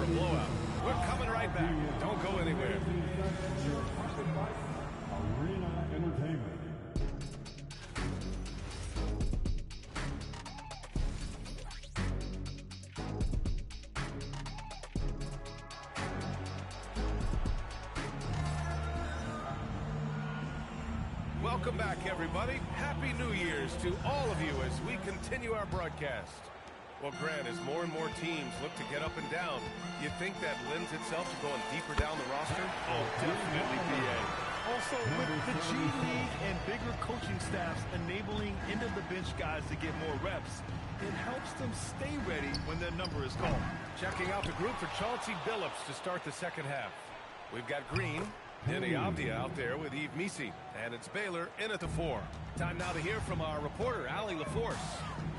blowout. We're coming right back. Don't go anywhere. Arena Entertainment. Welcome back, everybody. Happy New Year's to all of you as we continue our broadcast. Well, Grant, as more and more teams look to get up and down, you think that lends itself to going deeper down the roster? Oh, definitely, PA. Also, with the G League and bigger coaching staffs enabling end-of-the-bench guys to get more reps, it helps them stay ready when their number is called. Checking out the group for Chauncey Billups to start the second half. We've got Green, Denny Avdia out there with Yves Missi, and it's Baylor in at the 4. Time now to hear from our reporter, Allie LaForce.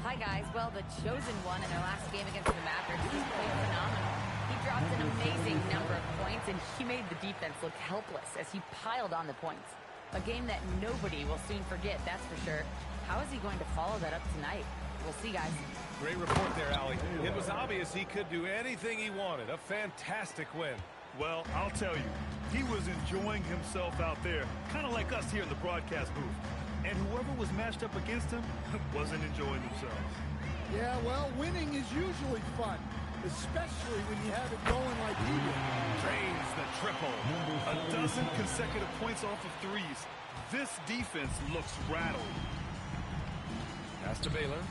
Hi, guys. Well, the chosen one in their last game against the Mavericks, he's played phenomenal. He dropped an amazing number of points, and he made the defense look helpless as he piled on the points. A game that nobody will soon forget, that's for sure. How is he going to follow that up tonight? We'll see, guys. Great report there, Allie. It was obvious he could do anything he wanted. A fantastic win. Well, I'll tell you, he was enjoying himself out there, kind of like us here in the broadcast booth. And whoever was matched up against him wasn't enjoying themselves. Yeah, well, winning is usually fun, especially when you have it going like he did. Drains the triple. A dozen consecutive points off of threes. This defense looks rattled. Pass to Baylor.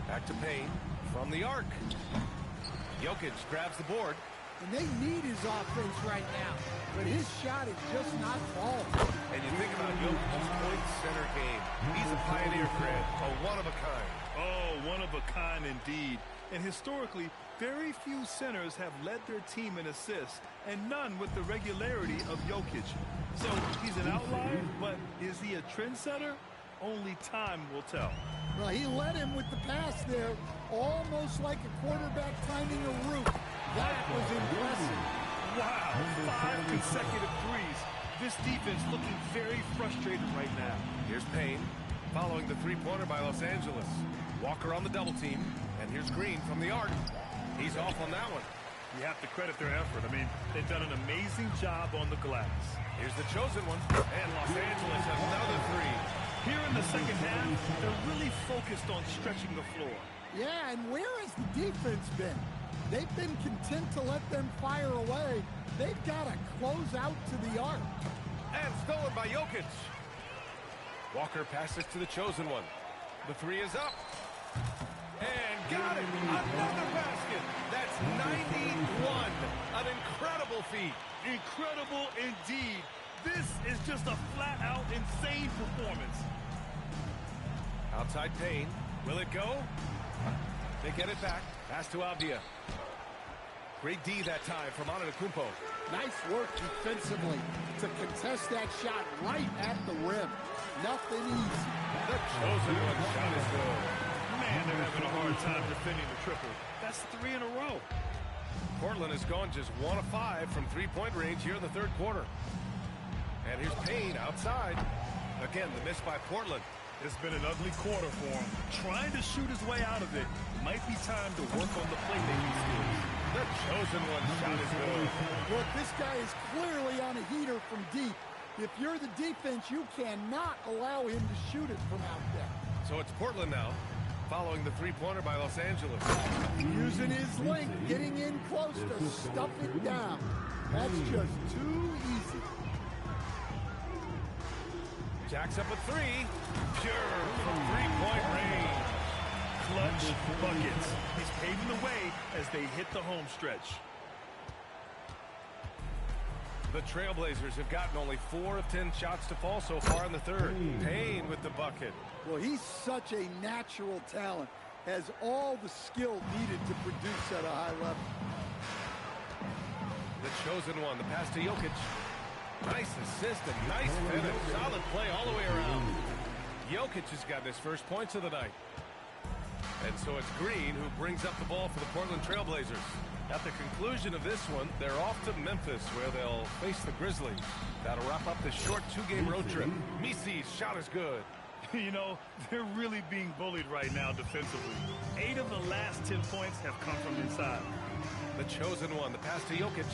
Back to Payne from the arc. Jokic grabs the board. And they need his offense right now, but his shot is just not falling. And you think about Jokic's point center game. He's a pioneer, Grant, a one-of-a-kind. Oh, one of a kind indeed. And historically, very few centers have led their team in assists, and none with the regularity of Jokic. So he's an outlier, but is he a trendsetter? Only time will tell. Well, he led him with the pass there, almost like a quarterback timing a route. That was impressive. Wow, 5 consecutive threes. This defense looking very frustrated right now. Here's Payne, following the three-pointer by Los Angeles. Walker on the double team, and here's Green from the arc. He's off on that one. You have to credit their effort. I mean, they've done an amazing job on the glass. Here's the chosen one, and Los Angeles another three. Here in the second half, they're really focused on stretching the floor. Yeah, and where has the defense been? They've been content to let them fire away. They've got to close out to the arc. And stolen by Jokic. Walker passes to the chosen one. The three is up. And got it. Another basket. That's 91. An incredible feat. Incredible indeed. This is just a flat-out insane performance. Outside Payne. Will it go? They get it back. Pass to Avdia. Great D that time from Antetokounmpo. Nice work defensively to contest that shot right at the rim. Nothing easy. The chosen one shot is good. Man, they're having a hard time defending the triple. That's 3 in a row. Portland has gone just 1 of 5 from three-point range here in the third quarter. And here's Payne outside. Again, the miss by Portland. It's been an ugly quarter for him. Trying to shoot his way out of it. Might be time to work on the playmaking skills. The chosen one shot is good. Look, this guy is clearly on a heater from deep. If you're the defense, you cannot allow him to shoot it from out there. So it's Portland now, following the three-pointer by Los Angeles. Using his length, getting in close to stuff it down. That's just too easy. Jacks up a three. Pure from three-point range. Clutch buckets. He's paving the way as they hit the home stretch. The Trailblazers have gotten only 4 of 10 shots to fall so far in the third. Payne with the bucket. Well, he's such a natural talent. Has all the skill needed to produce at a high level. The chosen one. The pass to Jokic. Nice assist and nice finish. Solid play all the way around. Jokic has gotten his first points of the night. And so it's Green who brings up the ball for the Portland Trailblazers. At the conclusion of this one, they're off to Memphis where they'll face the Grizzlies. That'll wrap up the short 2-game road trip. Missi's shot is good. You know, they're really being bullied right now defensively. 8 of the last 10 points have come from inside. The chosen one, the pass to Jokic.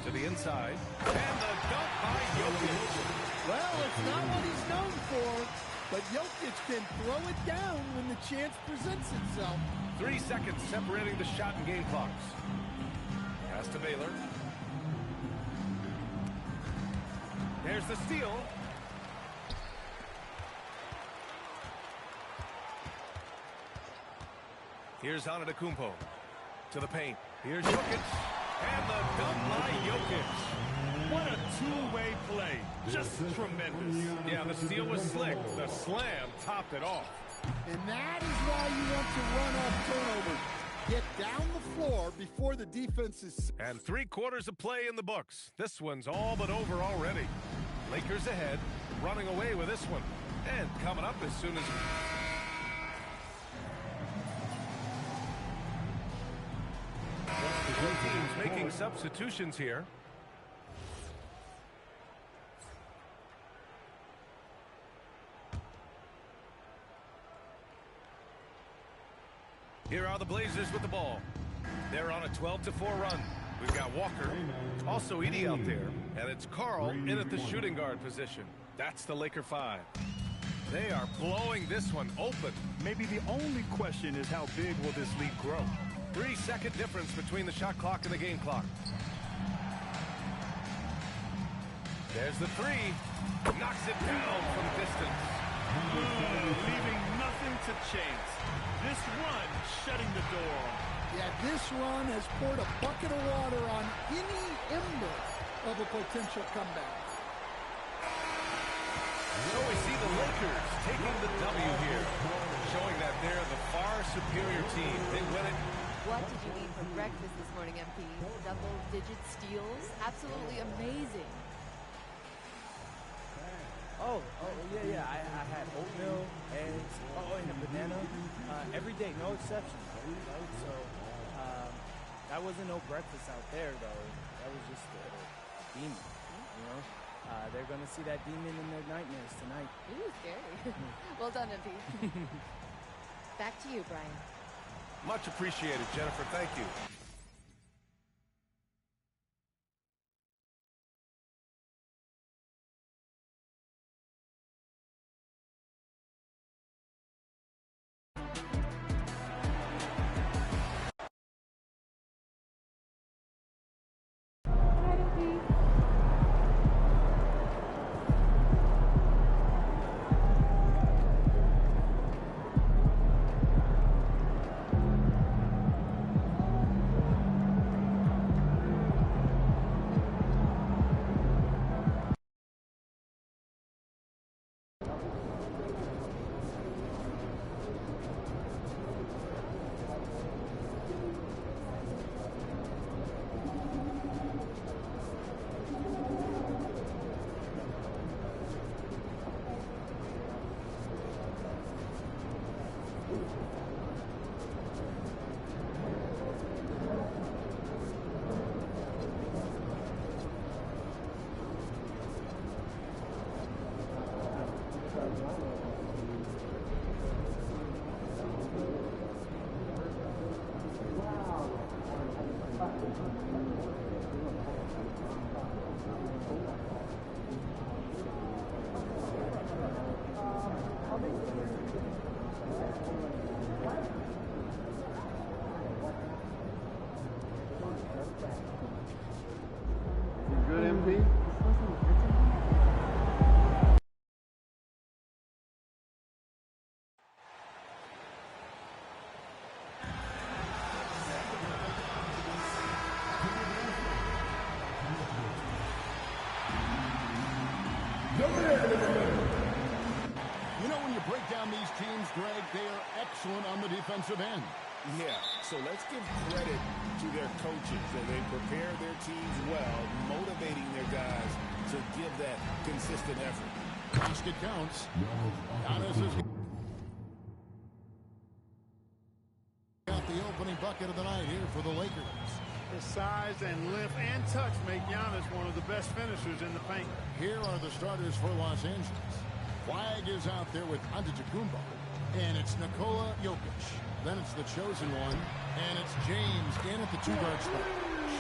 To the inside. And the dunk by Jokic. Well, it's not what he's known for, but Jokic can throw it down when the chance presents itself. 3 seconds separating the shot and game clocks. Pass to Baylor. There's the steal. Here's Antetokounmpo to the paint. Here's Jokic. And the dunk by Jokic. What a two-way play. Just tremendous. Yeah, the steal was slick. The slam topped it off. And that is why you want to run off turnovers. Get down the floor before the defense is... And 3/4 of play in the books. This one's all but over already. Lakers ahead, running away with this one. And coming up as soon as... Both teams making substitutions here. Here are the Blazers with the ball. They're on a 12-4 run. We've got Walker, also Edey out there, and it's Karl in at the shooting guard position. That's the Laker 5. They are blowing this one open. Maybe the only question is how big will this lead grow? 3-second difference between the shot clock and the game clock. There's the three. Knocks it down from distance. Leaving nothing to chance. This run shutting the door. Yeah, this run has poured a bucket of water on any ember of a potential comeback. So we see the Lakers taking the W here, showing that they're the far superior team. They win it. What did you eat for breakfast this morning, MP? Double-digit steals? Absolutely amazing. Oh, yeah. I had oatmeal, eggs, and a banana every day, no exception. Right? So that wasn't no breakfast out there, though. That was just a demon, you know? They're going to see that demon in their nightmares tonight. Ooh, scary. Well done, MP. Back to you, Brian. Much appreciated, Jennifer. Thank you. Good, MP? You know, when you break down these teams, Greg, they are excellent on the defensive end. Yeah, so let's give credit to their coaches that they prepare their teams well, motivating their guys to give that consistent effort. Basket counts. Giannis has got the opening bucket of the night here for the Lakers. His size and length and touch make Giannis one of the best finishers in the paint. Here are the starters for Los Angeles. Flag is out there with Antetokounmpo, and it's Nikola Jokic. Then it's the chosen one, and it's James in at the 2-guard spot.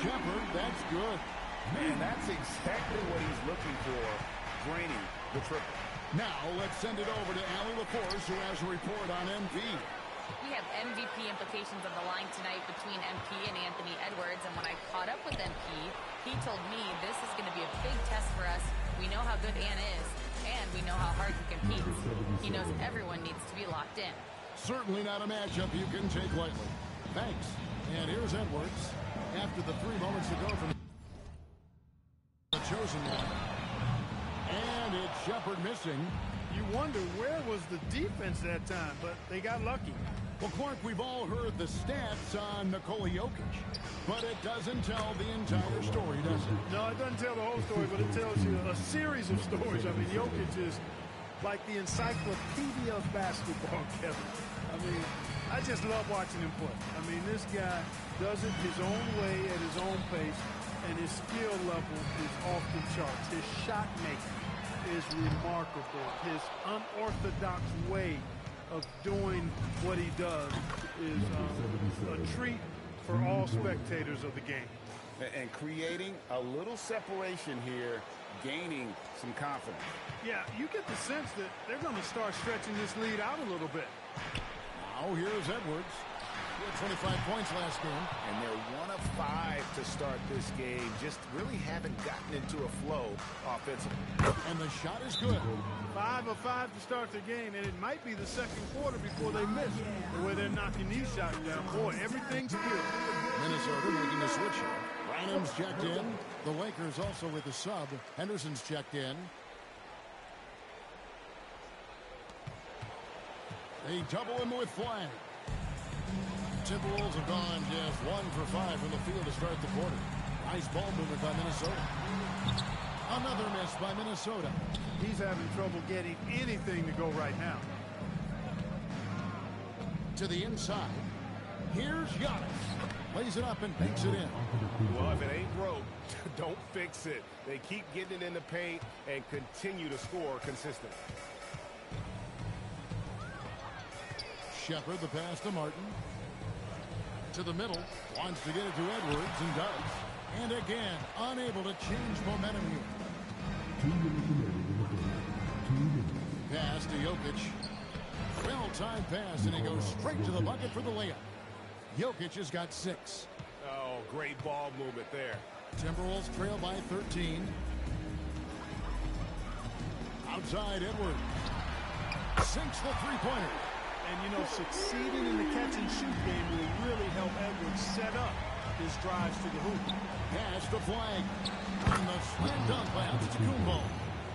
Shepherd, that's good. Man, that's exactly what he's looking for, draining the triple. Now let's send it over to Allie LaForce, who has a report on MP. We have MVP implications on the line tonight between MP and Anthony Edwards, and when I caught up with MP, he told me this is going to be a big test for us. We know how good Ant is, and we know how hard he competes. He knows everyone needs to be locked in. Certainly not a matchup you can take lightly. Thanks. And here's Edwards after the 3 moments ago from the chosen one. And it's Shepherd missing. You wonder where was the defense that time, but they got lucky. Well, Clark, we've all heard the stats on Nikola Jokic, but it doesn't tell the entire story, does it? No, it doesn't tell the whole story, but it tells you a series of stories. I mean, Jokic is like the encyclopedia of basketball, Kevin. I mean, I just love watching him play. I mean, this guy does it his own way at his own pace, and his skill level is off the charts. His shot making is remarkable. His unorthodox way of doing what he does is a treat for all spectators of the game. And creating a little separation here, gaining some confidence. Yeah, you get the sense that they're going to start stretching this lead out a little bit. Now here's Edwards. He had 25 points last game. And they're 1 of 5 to start this game. Just really haven't gotten into a flow offensively. And the shot is good. 5 of 5 to start the game, and it might be the second quarter before they miss. The way they're knocking these shots down. Boy, everything's good. Minnesota making a switch here. Rynham's checked in. The Lakers also with a sub. Henderson's checked in. They double him with flag. Timberwolves have gone just 1 for 5 from the field to start the quarter. Nice ball movement by Minnesota. Another miss by Minnesota. He's having trouble getting anything to go right now. To the inside. Here's Giannis. Lays it up and banks it in. Well, if it ain't broke, don't fix it. They keep getting it in the paint and continue to score consistently. Shepherd, the pass to Martin. To the middle. Wants to get it to Edwards and does. And again, unable to change momentum here. Pass to Jokic. Well-timed pass, and he goes straight to the bucket for the layup. Jokic has got 6. Oh, great ball movement there. Timberwolves trail by 13. Outside, Edwards. Sinks the three-pointer. And, you know, succeeding in the catch-and-shoot game will really help Edwards set up his drives to the hoop. Pass the flag. On the slam dunk by Antetokounmpo.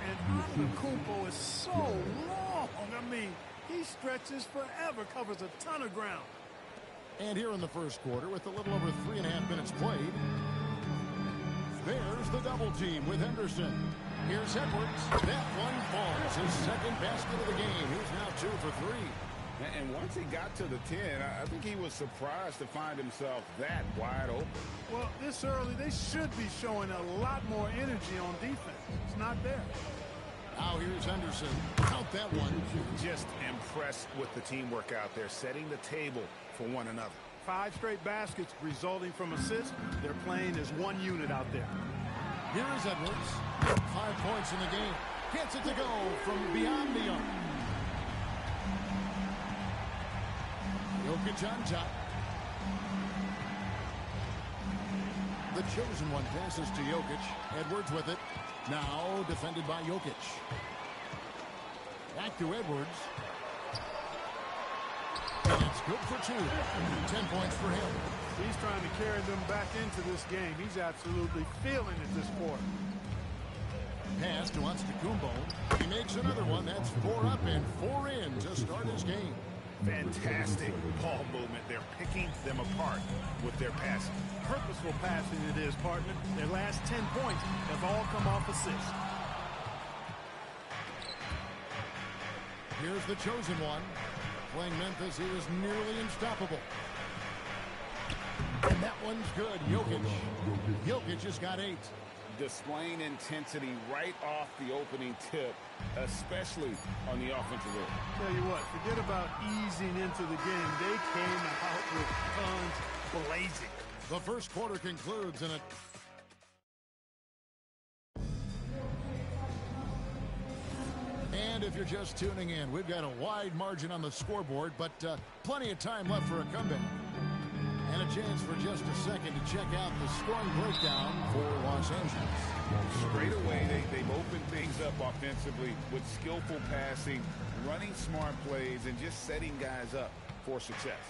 And Antetokounmpo is so long. I mean, he stretches forever, covers a ton of ground. And here in the first quarter, with a little over 3.5 minutes played, there's the double team with Henderson. Here's Edwards. That one falls. His second basket of the game. He's now 2 for 3. And once he got to the 10, I think he was surprised to find himself that wide open. Well, this early, they should be showing a lot more energy on defense. It's not there. Now here's Henderson. Count that one. Just impressed with the teamwork out there, setting the table for one another. 5 straight baskets resulting from assists. They're playing as one unit out there. Here is Edwards. 5 points in the game. Gets it to go from beyond the arc. Jokic on top. The chosen one passes to Jokic. Edwards with it. Now defended by Jokic. Back to Edwards. And it's good for 2. 10 points for him. He's trying to carry them back into this game. He's absolutely feeling it this quarter. Pass to Antetokounmpo. He makes another one. That's 4 up and 4 in to start his game. Fantastic ball movement. They're picking them apart with their passing. Purposeful passing it is, partner. Their last 10 points have all come off assists. Here's the chosen one. Playing Memphis, he was nearly unstoppable. And that one's good. Jokic has got 8. Displaying intensity right off the opening tip, especially on the offensive end. Tell you what, forget about easing into the game. They came out with guns blazing. The first quarter concludes in a... And if you're just tuning in, we've got a wide margin on the scoreboard, but plenty of time left for a comeback. And a chance for just a second to check out the scoring breakdown for Los Angeles. Straight away, they've opened things up offensively with skillful passing, running smart plays, and just setting guys up for success.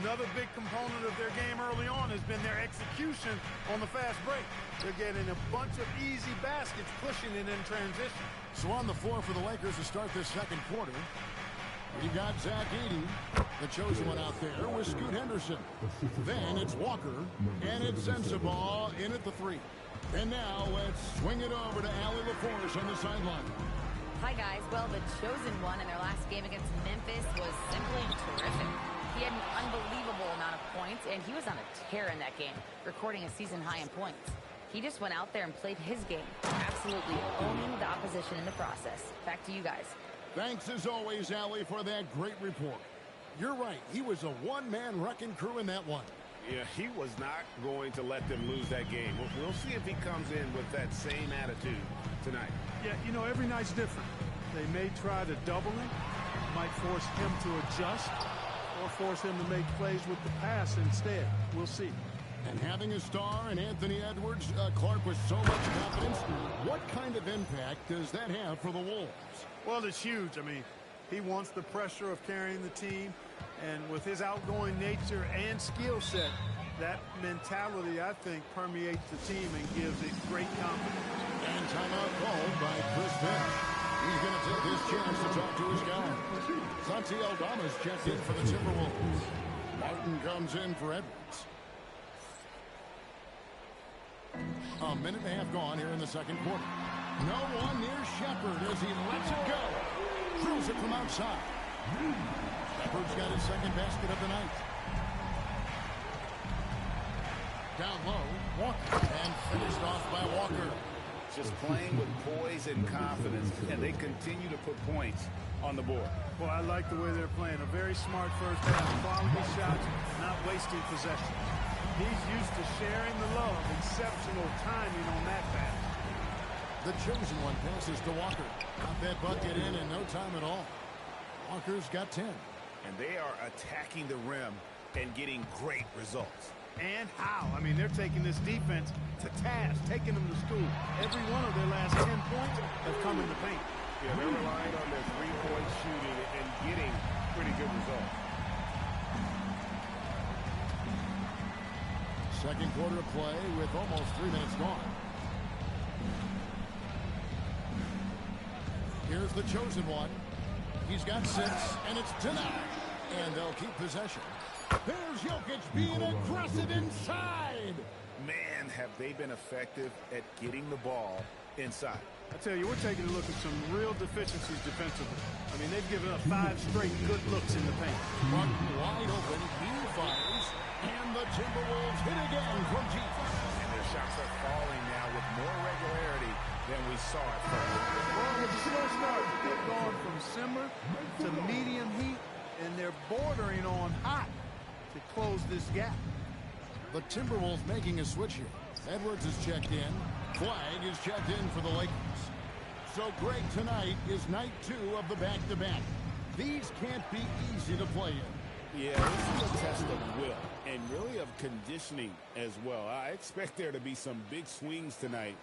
Another big component of their game early on has been their execution on the fast break. They're getting a bunch of easy baskets, pushing it in transition. So on the floor for the Lakers to start this second quarter, you got Zach Edey, the chosen one out there, with Scoot Henderson. Then it's Walker, and it's Sensabaugh in at the 3. And now let's swing it over to Allie LaForce on the sideline. Hi, guys. Well, the chosen one in their last game against Memphis was simply terrific. He had an unbelievable amount of points, and he was on a tear in that game, recording a season high in points. He just went out there and played his game, absolutely owning the opposition in the process. Back to you guys. Thanks as always, Allie, for that great report. You're right. He was a one-man wrecking crew in that one. Yeah, he was not going to let them lose that game. We'll see if he comes in with that same attitude tonight. Yeah, you know, every night's different. They may try to double him, might force him to adjust, or force him to make plays with the pass instead. We'll see. And having a star in Anthony Edwards, Clark, with so much confidence, what kind of impact does that have for the Wolves? Well, it's huge. I mean, he wants the pressure of carrying the team, and with his outgoing nature and skill set, that mentality, I think, permeates the team and gives it great confidence. And timeout called by Chris Finch. He's going to take his chance to talk to his guy. Santi Aldama's checked in for the Timberwolves. Martin comes in for Edwards. A minute and a half gone here in the second quarter. No one near Shepherd as he lets it go. Throws it from outside. Shepherd's got his second basket of the night. Down low, Walker. And finished off by Walker. Just playing with poise and confidence, and they continue to put points on the board. Well, I like the way they're playing. A very smart first half. Quality shots, not wasting possession. He's used to sharing the love. Exceptional timing on that pass. The chosen one passes to Walker. Got that bucket in no time at all. Walker's got 10. And they are attacking the rim and getting great results. And how? I mean, they're taking this defense to task, taking them to school. Every one of their last 10 points have come in the paint. Yeah, they're relying on their three-point shooting and getting pretty good results. Second quarter of play with almost 3 minutes gone. Here's the chosen one. He's got 6, and it's denied. And they'll keep possession. There's Jokic being aggressive inside. Man, have they been effective at getting the ball inside. I tell you, we're taking a look at some real deficiencies defensively. I mean, they've given up 5 straight good looks in the paint. Martin wide open. He fires. And the Timberwolves hit again from deep. And their shots are falling now with more regularity than we saw at first. Well, it's a slow start. They've gone from simmer to medium heat, and they're bordering on hot to close this gap. The Timberwolves making a switch here. Edwards is checked in. Flag is checked in for the Lakers. So great tonight is night 2 of the back-to-back. These can't be easy to play in. Yeah, this is a test of will and really of conditioning as well. I expect there to be some big swings tonight.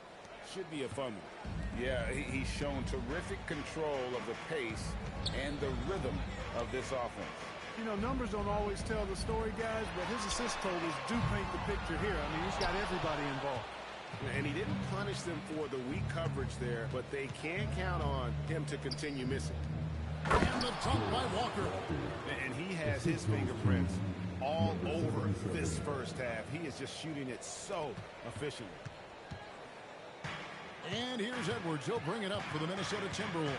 Should be a fun one. Yeah, he's shown terrific control of the pace and the rhythm of this offense. You know, numbers don't always tell the story, guys, but his assist totals do paint the picture here. I mean, he's got everybody involved. And he didn't punish them for the weak coverage there, but they can count on him to continue missing. And the dunk by Walker. And he has his fingerprints all over this first half. He is just shooting it so efficiently. And here's Edwards. He'll bring it up for the Minnesota Timberwolves.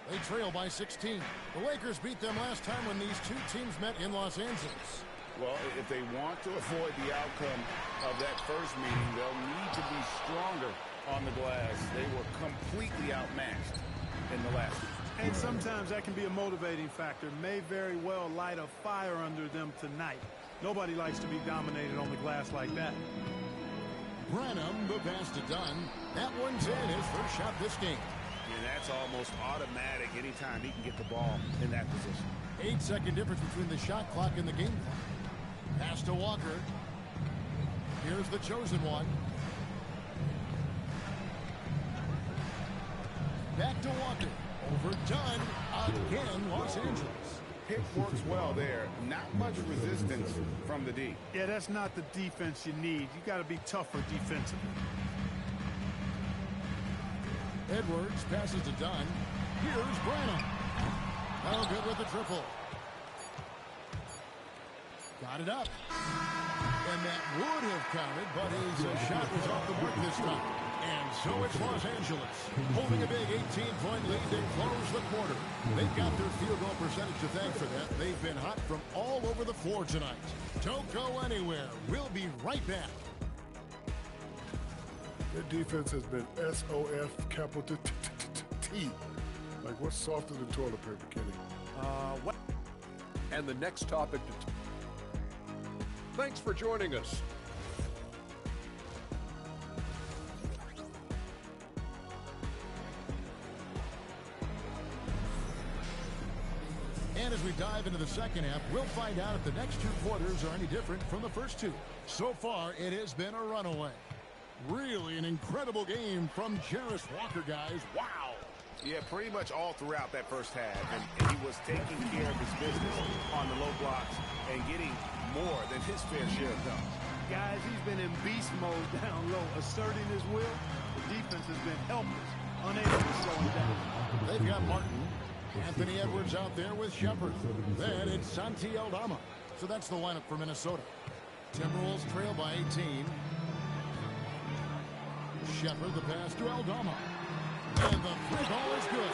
They trail by 16. The Lakers beat them last time when these two teams met in Los Angeles. Well, if they want to avoid the outcome of that first meeting, they'll need to be stronger on the glass. They were completely outmatched in the last one. And sometimes that can be a motivating factor. May very well light a fire under them tonight. Nobody likes to be dominated on the glass like that. Branham, the pass to Dunn. That one's in, his first shot this game. And that's almost automatic anytime he can get the ball in that position. 8-second difference between the shot clock and the game clock. Pass to Walker. Here's the chosen one. Back to Walker. Overdone again, Los Angeles. Pick works well there. Not much resistance from the D. Yeah, that's not the defense you need. You got to be tougher defensively. Edwards passes to Dunn. Here's Branham. No good with the triple. Got it up. And that would have counted, but his shot was off the mark this time. And so it's Los Angeles holding a big 18-point lead to close the quarter. They've got their field goal percentage to thank for that. They've been hot from all over the floor tonight. Don't go anywhere. We'll be right back. Their defense has been SOF capital T. Like, what's softer than toilet paper, Kenny? What? And the next topic. Thanks for joining us. And as we dive into the second half, we'll find out if the next two quarters are any different from the first two. So far, it has been a runaway. Really an incredible game from Jarace Walker, guys. Wow. Yeah, pretty much all throughout that first half. And he was taking care of his business on the low blocks and getting more than his fair share of dunks. Guys, he's been in beast mode down low, asserting his will. The defense has been helpless, unable to slow him down. They've got Martin. Anthony Edwards out there with Shepard. Then it's Santi Aldama. So that's the lineup for Minnesota. Timberwolves trail by 18. Shepard, the pass to Aldama. And the free ball is good.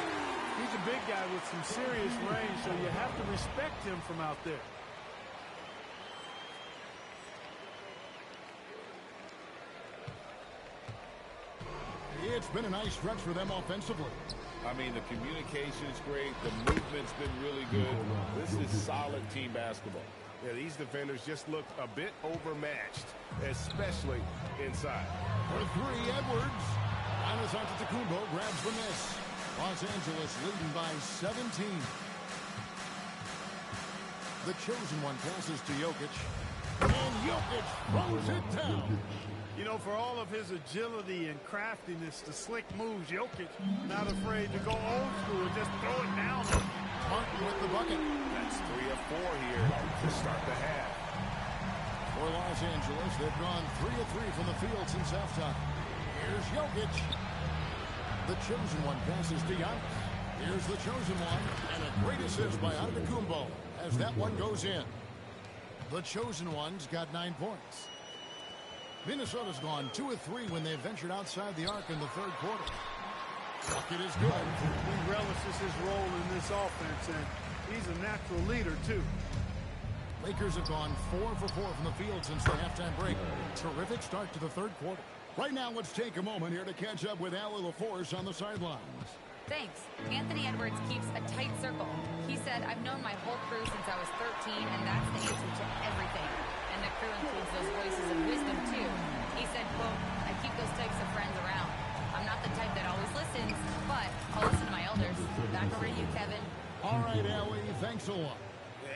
He's a big guy with some serious range, so you have to respect him from out there. It's been a nice stretch for them offensively. I mean, the communication is great. The movement's been really good. This is solid team basketball. Yeah, these defenders just looked a bit overmatched, especially inside. For three, Edwards. Giannis Antetokounmpo grabs the miss. Los Angeles leading by 17. The chosen one passes to Jokic. And Jokic throws it down. You know, for all of his agility and craftiness, the slick moves, Jokic not afraid to go old school and just throw it down. Martin with the bucket. That's 3 of 4 here to start the half. For Los Angeles, they've gone 3 of 3 from the field since halftime. Here's Jokic. The chosen one passes to Giannis. Here's the chosen one. And a great assist by Antetokounmpo as that one goes in. The chosen one's got 9 points. Minnesota's gone 2 of 3 when they ventured outside the arc in the third quarter. Bucket is good. He relishes his role in this offense, and he's a natural leader, too. Lakers have gone 4 for 4 from the field since the halftime break. Terrific start to the third quarter. Right now, let's take a moment here to catch up with Allie LaForce on the sidelines. Thanks. Anthony Edwards keeps a tight circle. He said, I've known my whole crew since I was 13, and that's the answer to everything. And the crew includes those voices of wisdom, too. He said, quote, I keep those types of friends around. I'm not the type that always listens, but I'll listen to my elders. Back over to you, Kevin. All right, Allie, thanks a lot.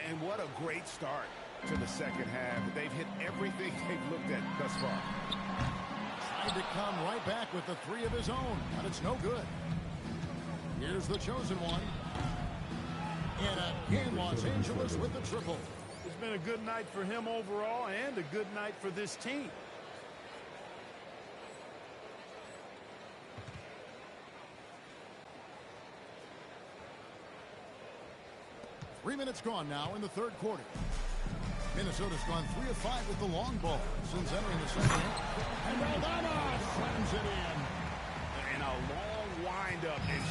And what a great start to the second half. They've hit everything they've looked at thus far. Tried to come right back with the 3 of his own, but it's no good. Here's the chosen one. And again, Los Angeles with the triple. It's been a good night for him overall and a good night for this team. Three minutes gone now in the third quarter. Minnesota's gone 3 of 5 with the long ball since entering the second half. And Aldama slams it in. And a long windup and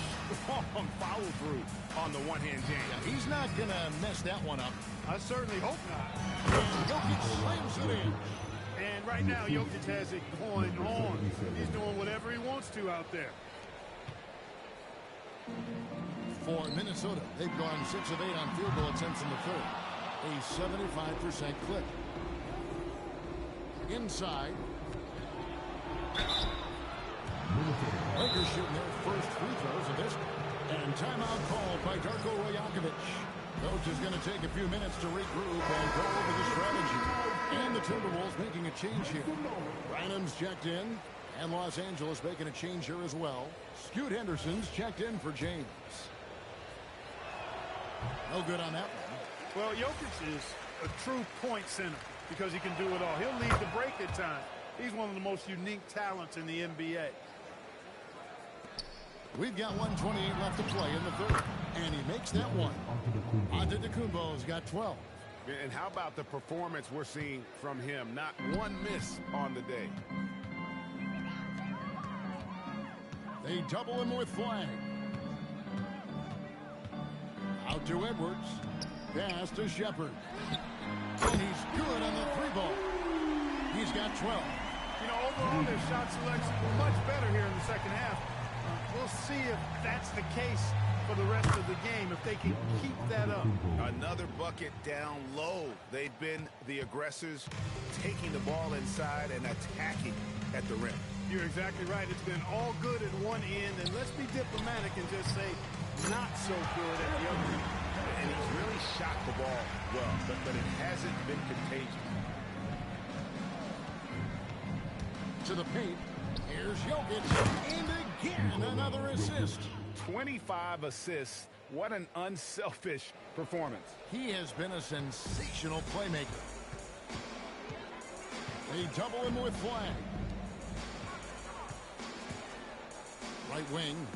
strong follow-through on the one-hand jam. Yeah, he's not going to mess that one up. I certainly hope not. And Jokic slams it in. And right now, Jokic has it going on. He's doing whatever he wants to out there. For Minnesota, they've gone 6 of 8 on field goal attempts in the third. A 75% clip. Inside. Lakers shooting their first free throws of this. And timeout called by Darko Rajakovic. Coach is going to take a few minutes to regroup and go over the strategy. And the Timberwolves making a change here. Rynham's checked in. And Los Angeles making a change here as well. Scoot Henderson's checked in for James. No good on that one. Well, Jokic is a true point center because he can do it all. He'll lead the break at times. He's one of the most unique talents in the NBA. We've got 1:28 left to play in the third. And he makes that one. Antetokounmpo's got 12. And how about the performance we're seeing from him? Not one miss on the day. They double him with Flag. Out to Edwards. Pass to Shepard. And he's good on the 3-ball. He's got 12. You know, overall, their shot selection was much better here in the second half. We'll see if that's the case for the rest of the game, if they can keep that up. Another bucket down low. They've been the aggressors, taking the ball inside and attacking at the rim. You're exactly right. It's been all good at one end, and let's be diplomatic and just say not so good at the other end. And he's really shot the ball well, but it hasn't been contagious. To the paint. Here's Jokic. And again, another assist. 25 assists. What an unselfish performance. He has been a sensational playmaker. They double him with Flag. Right wing.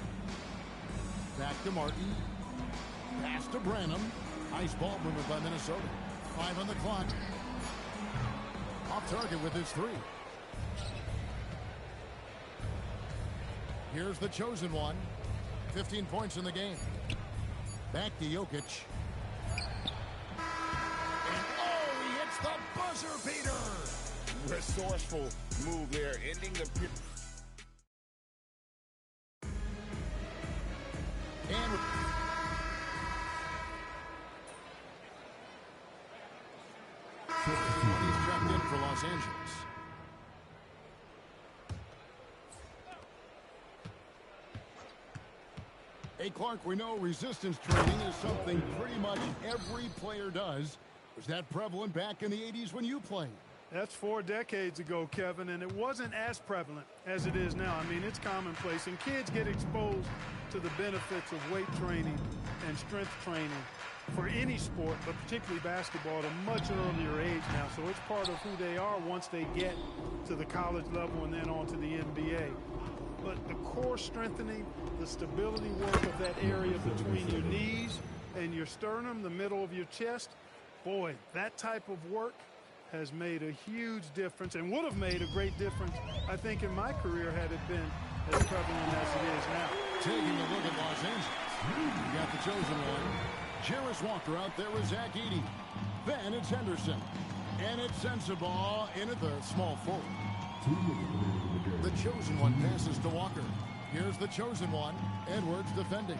Back to Martin. Pass to Branham. Nice ball movement by Minnesota. 5 on the clock. Off target with his 3. Here's the chosen one. 15 points in the game. Back to Jokic. And he hits the buzzer beater. Resourceful move there, ending the period. And he's checked in for Los Angeles. Hey, Clark, we know resistance training is something pretty much every player does. Was that prevalent back in the 80s when you played? That's 4 decades ago, Kevin, and it wasn't as prevalent as it is now. I mean, it's commonplace, and kids get exposed to the benefits of weight training and strength training for any sport, but particularly basketball, at a much earlier age now. So it's part of who they are once they get to the college level and then on to the NBA. But the core strengthening, the stability work of that area between your knees and your sternum, the middle of your chest, boy, that type of work has made a huge difference and would have made a great difference, I think, in my career had it been as prevalent as it is now. Taking a look at Los Angeles. You got the chosen one. Jarris Walker out there with Zach Edey. Then it's Henderson. And it's Sensabaugh in at the small forward. The chosen one passes to Walker. Here's the chosen one. Edwards defending.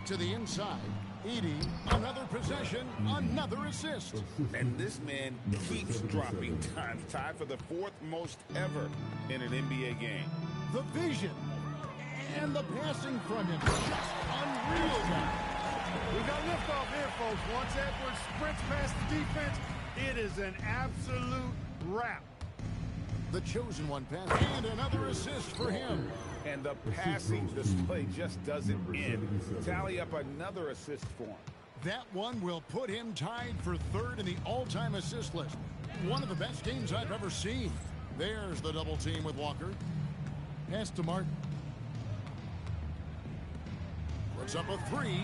To the inside. Edey, another possession, another assist. And this man keeps dropping times. Tied for the 4th most ever in an NBA game. The vision and the passing from him. Just unreal, man. We got liftoff here, folks. Once Edwards sprints past the defense, it is an absolute wrap. The chosen one pass and another assist for him. And the passing display just doesn't end. Tally up another assist for him. That one will put him tied for 3rd in the all-time assist list. One of the best games I've ever seen. There's the double team with Walker. Pass to Martin. Puts up a 3.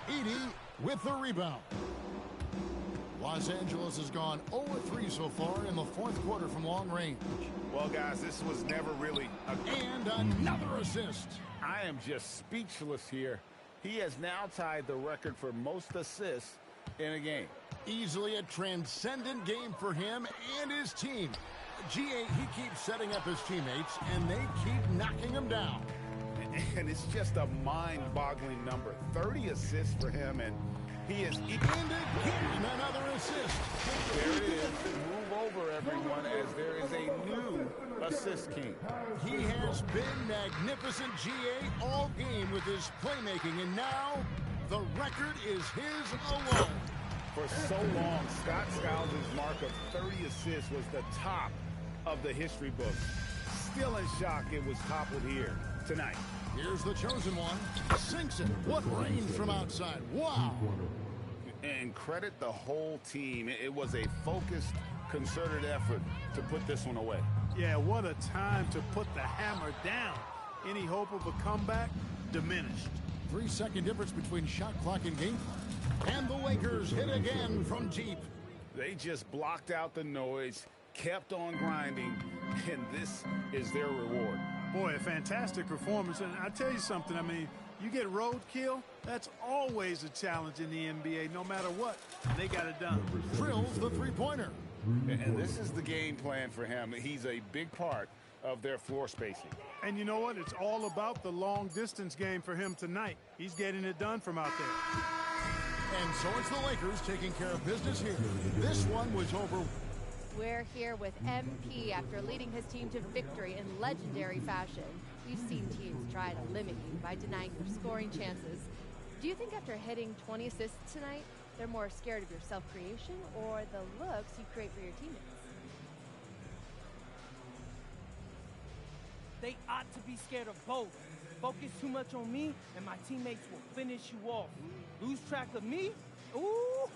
Edey with the rebound. Los Angeles has gone 0-3 so far in the fourth quarter from long range. Well, guys, this was never really And another assist. I am just speechless here. He has now tied the record for most assists in a game. Easily a transcendent game for him and his team. G8, he keeps setting up his teammates, and they keep knocking him down. And it's just a mind-boggling number. 30 assists for him, and he is... And again, another assist. There it is. Move over, everyone, as there is a new assist king. He has been magnificent, G8, all game with his playmaking, and now the record is his alone. For so long, Scott Skiles' mark of 30 assists was the top of the history books. Still in shock it was toppled here tonight. Here's the chosen one. Sinks it. What range from outside. Wow. And credit the whole team. It was a focused, concerted effort to put this one away. Yeah, what a time to put the hammer down. Any hope of a comeback? Diminished. 3-second difference between shot clock and game clock. And the Lakers hit again from deep. They just blocked out the noise, kept on grinding, and this is their reward. Boy, a fantastic performance. And I tell you something, I mean, you get roadkill, that's always a challenge in the NBA, no matter what. And they got it done. Drills the three-pointer. And this is the game plan for him. He's a big part of their floor spacing. And you know what? It's all about the long-distance game for him tonight. He's getting it done from out there. And so it's the Lakers taking care of business here. This one was over. We're here with MP after leading his team to victory in legendary fashion. We've seen teams try to limit you by denying your scoring chances. Do you think after hitting 20 assists tonight, they're more scared of your self-creation or the looks you create for your teammates? They ought to be scared of both. Focus too much on me, and my teammates will finish you off. Lose track of me? Ooh,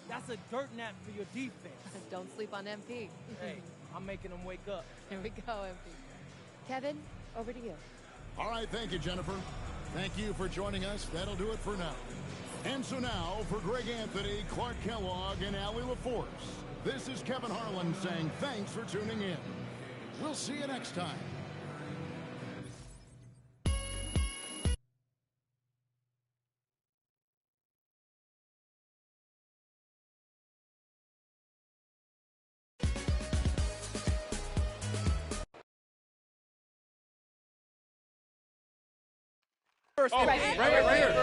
that's a dirt nap for your defense. Don't sleep on MP. Hey, I'm making them wake up. Here we go, MP. Kevin, over to you. All right, thank you, Jennifer. Thank you for joining us. That'll do it for now. And so now, for Greg Anthony, Clark Kellogg, and Allie LaForce, this is Kevin Harlan saying thanks for tuning in. We'll see you next time. First, right here.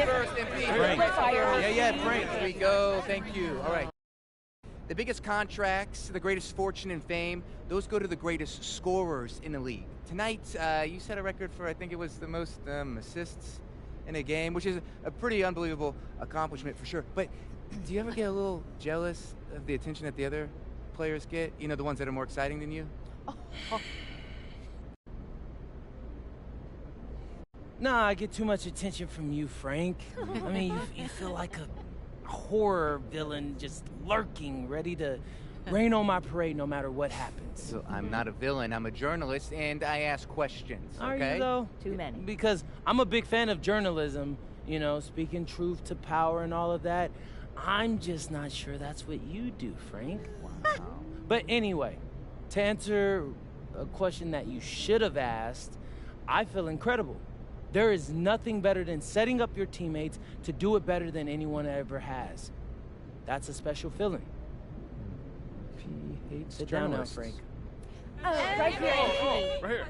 First, MP. Frank. Yeah, Frank. Here we go. Thank you. All right. The biggest contracts, the greatest fortune and fame, those go to the greatest scorers in the league. Tonight, you set a record for, I think it was the most assists in a game, which is a pretty unbelievable accomplishment for sure. But do you ever get a little jealous of the attention that the other players get? You know, the ones that are more exciting than you? Nah, I get too much attention from you, Frank. I mean, you feel like a horror villain just lurking, ready to rain on my parade no matter what happens. So I'm not a villain. I'm a journalist, and I ask questions, okay? Are you, though? Too many. Because I'm a big fan of journalism, you know, speaking truth to power and all of that. I'm just not sure that's what you do, Frank. Wow. But anyway, to answer a question that you should have asked, I feel incredible. There is nothing better than setting up your teammates to do it better than anyone ever has. That's a special feeling. Sit down now, Frank. Oh, right here. Right here.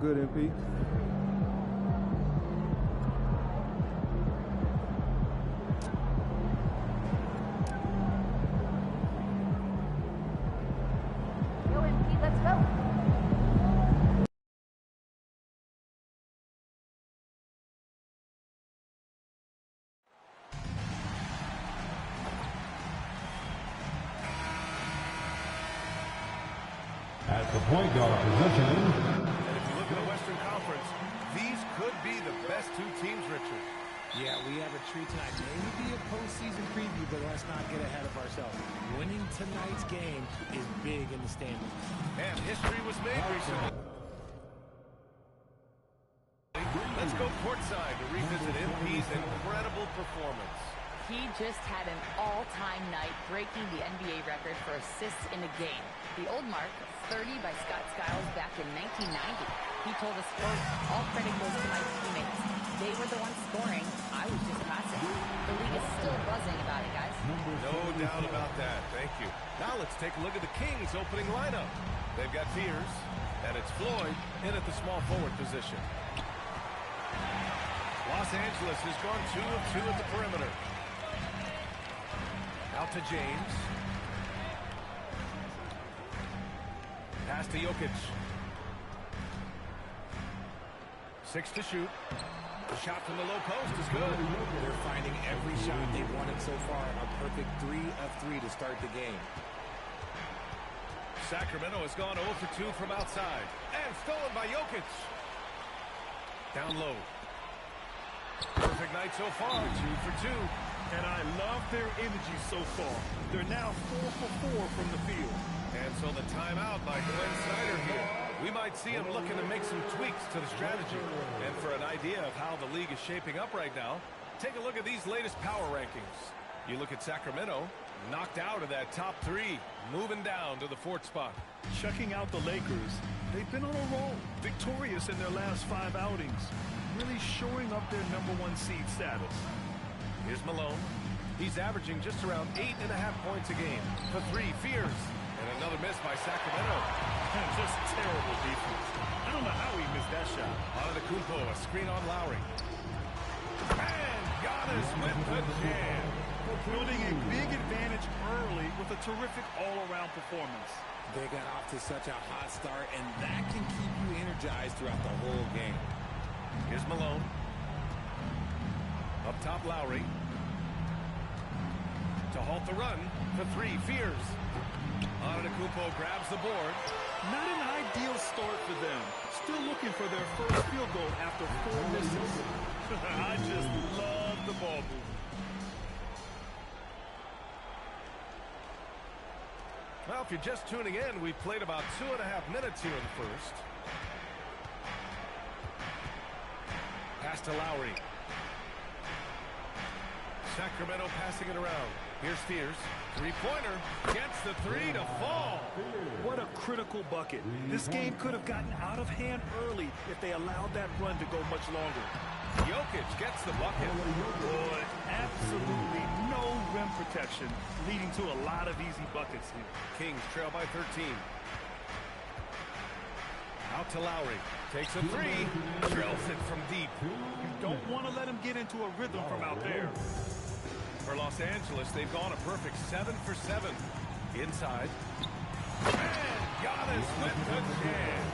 good, MP. Go, MP, let's go. At the point guard position. And if you look at the Western Conference, these could be the best two teams, Richard. Yeah, we have a treat tonight. Maybe a postseason preview, but let's not get ahead of ourselves. Winning tonight's game is big in the standings. And history was made recently. Let's go courtside to revisit MP's incredible performance. He just had an all-time night, breaking the NBA record for assists in a game. The old mark, 30 by Scott Skiles back in 1990. He told us, quote, "All credit goes to my teammates. They were the ones scoring. I was just passing." The league is still buzzing about it, guys. No doubt about that. Thank you. Now let's take a look at the Kings' opening lineup. They've got Fears, and it's Floyd in at the small forward position. Los Angeles has gone 2 of 2 at the perimeter. Out to James. Pass to Jokic. 6 to shoot. The shot from the low post is good. They're finding every shot they've wanted so far. A perfect 3 of 3 to start the game. Sacramento has gone 0 for 2 from outside. And stolen by Jokic. Down low. Perfect night so far, 2 for 2. And I love their energy so far. They're now 4 for 4 from the field. And so the timeout by Glenn Snyder here. We might see him looking to make some tweaks to the strategy. And for an idea of how the league is shaping up right now, take a look at these latest power rankings. You look at Sacramento, knocked out of that top 3, moving down to the 4th spot. Checking out the Lakers, they've been on a roll, victorious in their last 5 outings, really showing up their #1 seed status. Here's Malone. He's averaging just around 8.5 points a game. For 3, Fears. And another miss by Sacramento. Just terrible defense. I don't know how he missed that shot. Antetokounmpo, a screen on Lowry. And Giannis with the jam. Building a big advantage early with a terrific all-around performance. They got off to such a hot start, and that can keep you energized throughout the whole game. Here's Malone. Up top, Lowry. To halt the run for 3, Fears. Antetokounmpo grabs the board. Not an ideal start for them. Still looking for their first field goal after 4 misses. I just love the ball movement. Well, if you're just tuning in, we played about 2.5 minutes here in the first. Pass to Lowry. Sacramento passing it around. Here's Fears. 3-pointer. Gets the 3 to fall. What a critical bucket. This game could have gotten out of hand early if they allowed that run to go much longer. Jokic gets the bucket. Boy, absolutely no rim protection, leading to a lot of easy buckets here. Kings trail by 13. Out to Lowry. Takes a 3. Drills it from deep. You don't want to let him get into a rhythm from out there. For Los Angeles, they've gone a perfect 7 for 7. Inside. And Giannis with the jam.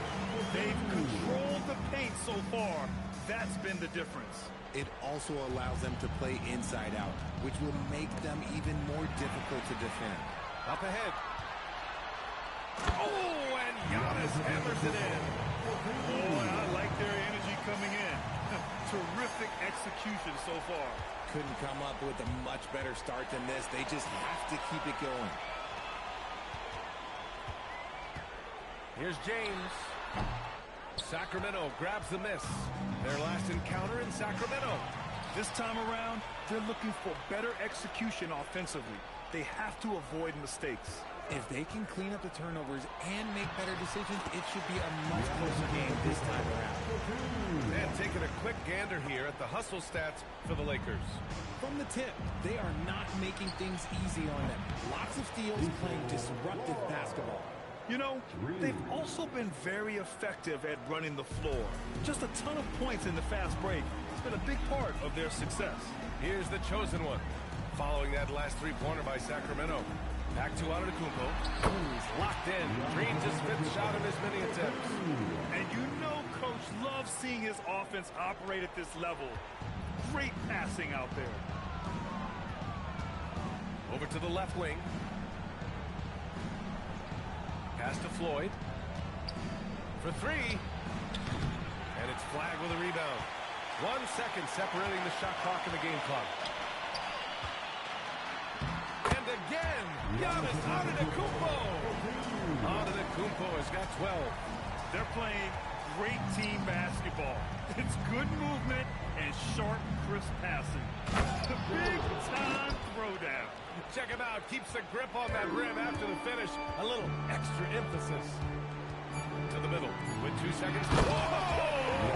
They've controlled the paint so far. That's been the difference. It also allows them to play inside out, which will make them even more difficult to defend. Up ahead. Oh, and Giannis hammers it in. Boy, I like their energy coming in. Terrific execution so far. Couldn't come up with a much better start than this. They just have to keep it going. Here's James. Sacramento grabs the miss. Their last encounter in Sacramento. This time around, they're looking for better execution offensively. They have to avoid mistakes. If they can clean up the turnovers and make better decisions, it should be a much closer game this time around. And taking a quick gander here at the hustle stats for the Lakers. From the tip, they are not making things easy on them. Lots of steals, playing disruptive basketball. You know, they've also been very effective at running the floor. Just a ton of points in the fast break. It's been a big part of their success. Here's the chosen one. Following that last three-pointer by Sacramento. Back to Antetokounmpo. He's locked in. Green's his fifth shot in as many attempts. And you know Coach loves seeing his offense operate at this level. Great passing out there. Over to the left wing. Pass to Floyd. For three. And it's flagged with a rebound. 1 second separating the shot clock and the game clock. And again, Giannis Antetokounmpo. Antetokounmpo has got 12. They're playing great team basketball. It's good movement and sharp, crisp passing. The big-time throwdown. Check him out. Keeps the grip on that rim after the finish. A little extra emphasis. To the middle with 2 seconds. Whoa!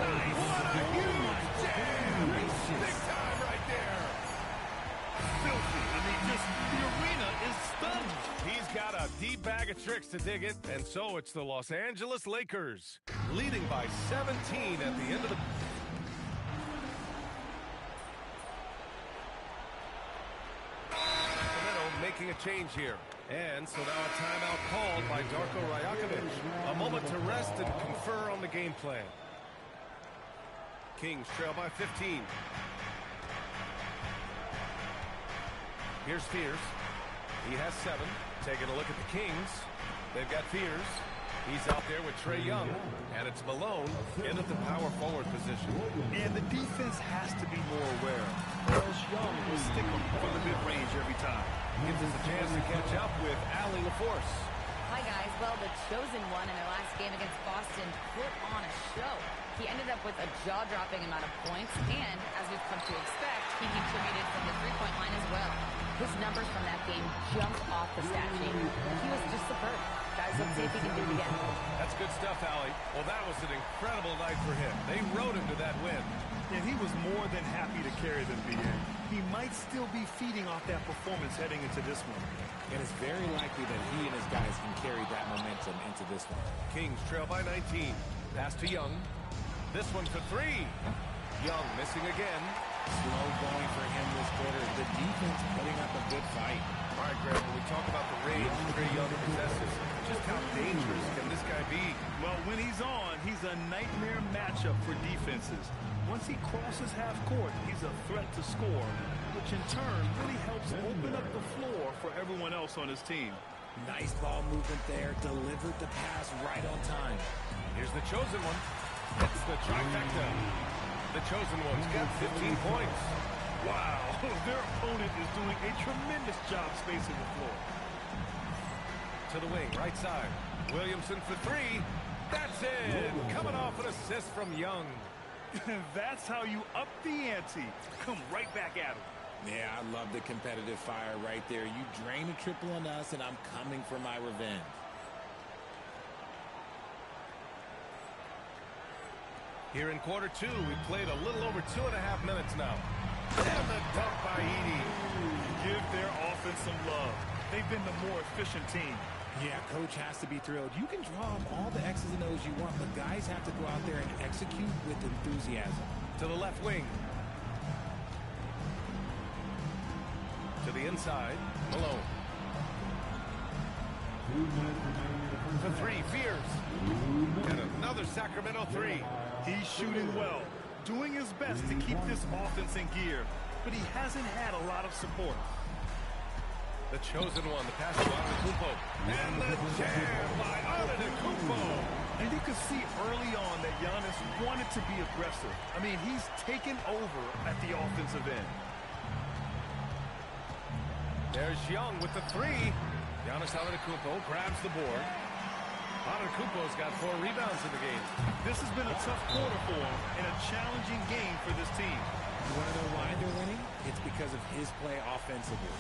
Nice. What a huge jam. Big time right there. Filthy. I mean, just the arena is stunned. He's got a deep bag of tricks to dig it, and so it's the Los Angeles Lakers leading by 17 at the end of the... Making a change here. And so now a timeout called by Darko Rajakovic. A moment to rest and confer on the game plan. Kings trail by 15. Here's Fears. He has 7. Taking a look at the Kings. They've got Fears. He's out there with Trae Young. And it's Malone in at the power forward position. And the defense has to be more aware. Or else Young will stick them from the mid-range every time. Gives us a chance to catch up with Allie LaForce. Hi, guys. Well, the chosen one in their last game against Boston put on a show. He ended up with a jaw-dropping amount of points, and as we've come to expect, he contributed from the three-point line as well. His numbers from that game jumped off the stat sheet. He was just superb. Guys, let's see if he can do it again. That's good stuff, Allie. Well, that was an incredible night for him. They rode him to that win. And he was more than happy to carry them, B.A. He might still be feeding off that performance heading into this one. And it's very likely that he and his guys can carry that momentum into this one. Kings trail by 19. Pass to Young. This one for 3. Young missing again. Slow going for him this quarter. The defense putting up a good fight. All right, Greg, when we talk about the range Trae Young possesses, just how dangerous can this guy be? Well, when he's on, he's a nightmare matchup for defenses. Once he crosses half court, he's a threat to score, which in turn really helps open up the floor for everyone else on his team. Nice ball movement there. Delivered the pass right on time. Here's the chosen one. It's the trifecta. The chosen one's got 15 points. Wow, their opponent is doing a tremendous job spacing the floor. To the wing, right side. Williamson for 3. That's it. Coming off an assist from Young. That's how you up the ante. Come right back at him. Yeah, I love the competitive fire right there. You drain a triple on us, and I'm coming for my revenge. Here in quarter 2, we played a little over 2.5 minutes now. And the dunk by Edey. Give their offense some love. They've been the more efficient team. Yeah, coach has to be thrilled. You can draw up all the X's and O's you want, but guys have to go out there and execute with enthusiasm. To the left wing. To the inside. Malone. For 3, Fears. And another Sacramento 3. He's shooting well, doing his best to keep this offense in gear, but he hasn't had a lot of support. The chosen one, the pass to Antetokounmpo. And the jam by Antetokounmpo. And you could see early on that Giannis wanted to be aggressive. I mean, he's taken over at the offensive end. There's Young with the 3. Giannis Antetokounmpo grabs the board. Antetokounmpo's got 4 rebounds in the game. This has been a tough quarter for him and a challenging game for this team. You want to know why they're winning? It's because of his play offensively.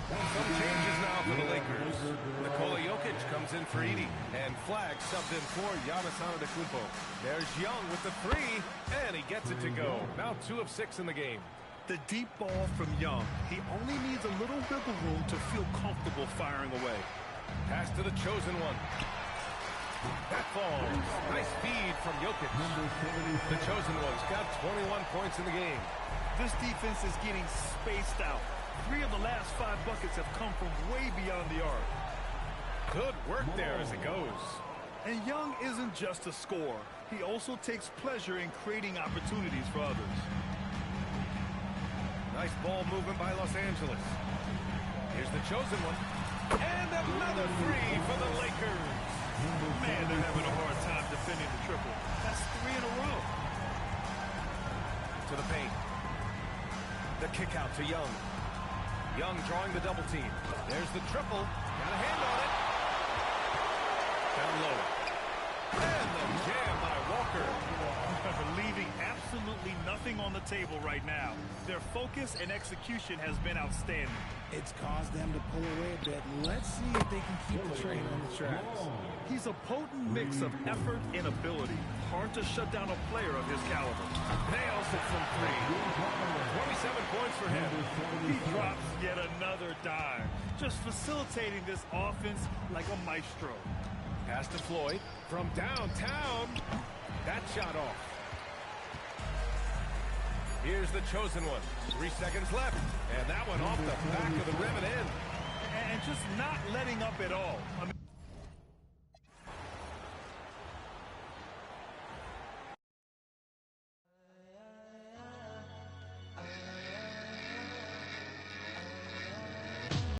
Some changes now for the Lakers. Nikola Jokic comes in for Edey, and Flag subbed in for Giannis Antetokounmpo. There's Young with the 3, and he gets it to go. Now 2 of 6 in the game. The deep ball from Young. He only needs a little wiggle room to feel comfortable firing away. Pass to the chosen one. That falls. Nice feed from Jokic. The chosen one's got 21 points in the game. This defense is getting spaced out. 3 of the last 5 buckets have come from way beyond the arc. Good work there as it goes. And Young isn't just a scorer. He also takes pleasure in creating opportunities for others. Nice ball movement by Los Angeles. Here's the chosen one. And another 3 for the Lakers. Man, they're having a hard time defending the triple. That's 3 in a row. To the paint. The kick out to Young. Young drawing the double team. There's the triple. Got a hand on it. Down low. And the jam by Walker. Leaving absolutely nothing on the table right now. Their focus and execution has been outstanding. It's caused them to pull away a bit. Let's see if they can keep the train on the tracks. He's a potent mix of effort and ability. Hard to shut down a player of his caliber. Nails it from 3. 27 points for him. He drops yet another dime. Just facilitating this offense like a maestro. Pass to Floyd from downtown. That shot off. Here's the chosen one. 3 seconds left. And that one off the back of the rim and in. And just not letting up at all. I mean